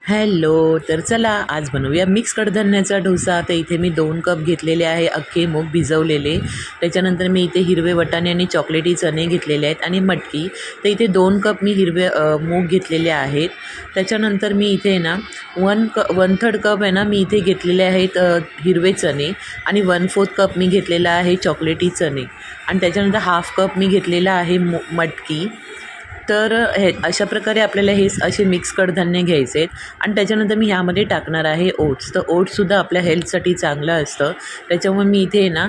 Hello. तर चला आज बनवूया मिक्स कडधान्याचा डोसा. तर इथे मी 2 कप घेतलेले आहे अख्खे मूग भिजवलेले. त्याच्यानंतर मी इथे हिरवे वाटाणे आणि चॉकलेटी चणे घेतलेले आहेत आणि मटकी. तर इथे 2 कप मी हिरवे मूग घेतलेले आहेत. त्याच्यानंतर मी इथे ना 1/3 कप आहे ना मी इथे घेतलेले आहेत हिरवे चणे आणि 1/4 कप मी घेतलेला आहे चॉकलेटी चणे आणि त्याच्यानंतर हाफ कप मी घेतलेला आहे मटकी. तर हे अशा प्रकारे आपल्याला हे असे मिक्स कडधान्य घ्यायचे आहेत आणि त्याच्यानंतर मी ह्यामध्ये टाकणार आहे ओट्स. तर ओट्ससुद्धा आपल्या हेल्थसाठी चांगलं असतं, त्याच्यामुळे मी इथे ना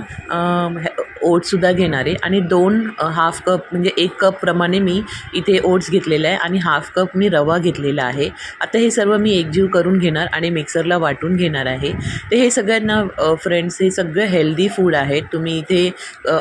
ओट्ससुद्धा घेणार आहे आणि 2 हाफ कप म्हणजे 1 कपप्रमाणे मी इथे ओट्स घेतलेलं आहे आणि हाफ कप मी रवा घेतलेला आहे. आता हे सर्व मी एकजीव करून घेणार आणि मिक्सरला वाटून घेणार आहे. तर हे सगळ्यांना फ्रेंड्स हे सगळं हेल्दी फूड आहेत. तुम्ही इथे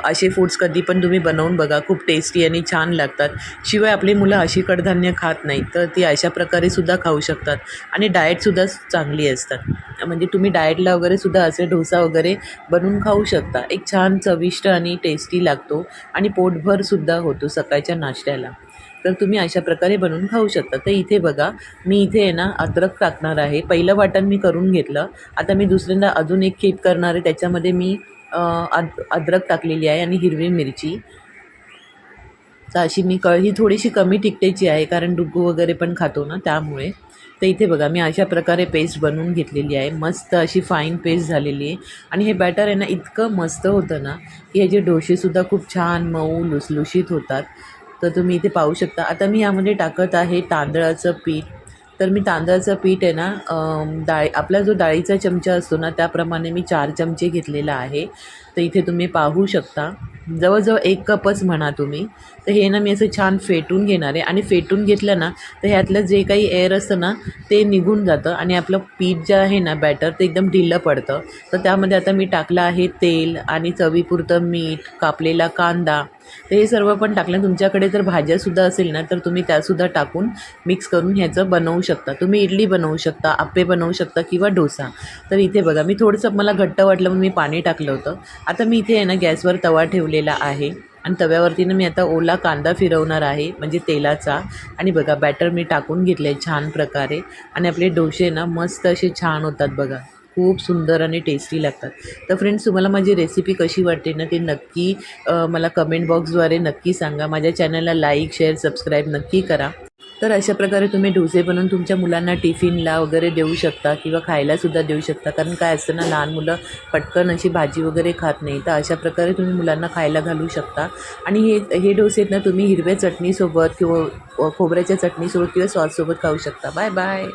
असे फूड्स कधी पण तुम्ही बनवून बघा, खूप टेस्टी आणि छान लागतात. शिवाय आपली मुलं अशी कडधान्य खात नाहीत, तर ती अशा प्रकारे सुद्धा खाऊ शकतात आणि डाएटसुद्धा चांगली असतात. म्हणजे तुम्ही डाएटला वगैरे सुद्धा असे डोसा वगैरे बनवून खाऊ शकता. एक छान चविष्ट आणि टेस्टी लागतो आणि पोटभरसुद्धा होतो सकाळच्या नाश्त्याला. तर तुम्ही अशा प्रकारे बनवून खाऊ शकता. तर इथे बघा, मी इथे आहे ना अद्रक टाकणार आहे. पहिलं वाटण मी करून घेतलं. आता मी दुसऱ्यांदा अजून एक खेप करणार आहे. त्याच्यामध्ये मी अद्रक टाकलेली आहे आणि हिरवी मिरची. तर अशी मी ही थोडीशी कमी तिखटेची आहे, कारण डुग्गू वगैरे पण खातो ना त्यामुळे. तर इथे बघा, मी अशा प्रकारे पेस्ट बनवून घेतलेली आहे. मस्त अशी फाईन पेस्ट झालेली आहे आणि हे बॅटर आहे ना इतकं मस्त होतं ना की ह्याचे डोसेसुद्धा खूप छान मऊ लुसलुशीत होतात. तर तुम्ही इथे पाहू शकता. आता मी यामध्ये टाकत आहे तांदळाचं पीठ. तर मी तांदळाचं पीठ आहे ना आपला जो डाळीचा चमचा असतो ना त्याप्रमाणे मी 4 चमचे घेतलेला आहे. तर इथे तुम्ही पाहू शकता, जवळजवळ 1 कपच म्हणा तुम्ही. तर हे ना मी असं छान फेटून घेणार आहे आणि फेटून घेतलं ना तर ह्यातलं जे काही एअर असतं ना ते निघून जातं आणि आपलं पीठ जे आहे ना बॅटर ते एकदम ढिलं पडतं. तर त्यामध्ये आता मी टाकलं आहे तेल आणि चवीपुरतं मीठ, कापलेला कांदा. तर हे सर्व पण टाकलं. तुमच्याकडे जर भाज्यासुद्धा असेल ना तर तुम्ही त्यासुद्धा टाकून मिक्स करून ह्याचं बनवू शकता. तुम्ही इडली बनवू शकता, आप्पे बनवू शकता किंवा डोसा. तर इथे बघा, मी थोडंसं मला घट्ट वाटलं म्हणून मी पाणी टाकलं होतं. आता मी इथे आहे ना गॅसवर तवा ठेवलेला आहे आणि तव्यावरती ना मी आता ओला कांदा फिरवणार आहे म्हणजे तेलाचा. आणि बघा, बॅटर मी टाकून घेतलं आहे छान प्रकारे आणि आपले डोसे ना मस्त असे छान होतात बघा. खूप सुंदर आणि टेस्टी लागतात. तर फ्रेंड्स, तुम्हाला माझी रेसिपी कशी वाटते ना ते नक्की मला कमेंट बॉक्सद्वारे नक्की सांगा. माझ्या चॅनलला लाईक, शेअर, सबस्क्राईब नक्की करा. तर अशा प्रकारे तुम्ही डोसे बनवून तुमच्या मुलांना टिफिनला वगैरे देऊ शकता किंवा खायलासुद्धा देऊ शकता. कारण काय असतं ना, लहान मुलं पटकन अशी भाजी वगैरे खात नाही. तर अशा प्रकारे तुम्ही मुलांना खायला घालू शकता. आणि हे डोसे आहेत ना तुम्ही हिरव्या चटणीसोबत किंवा खोबऱ्याच्या चटणीसोबत किंवा सॉससोबत खाऊ शकता. Bye bye.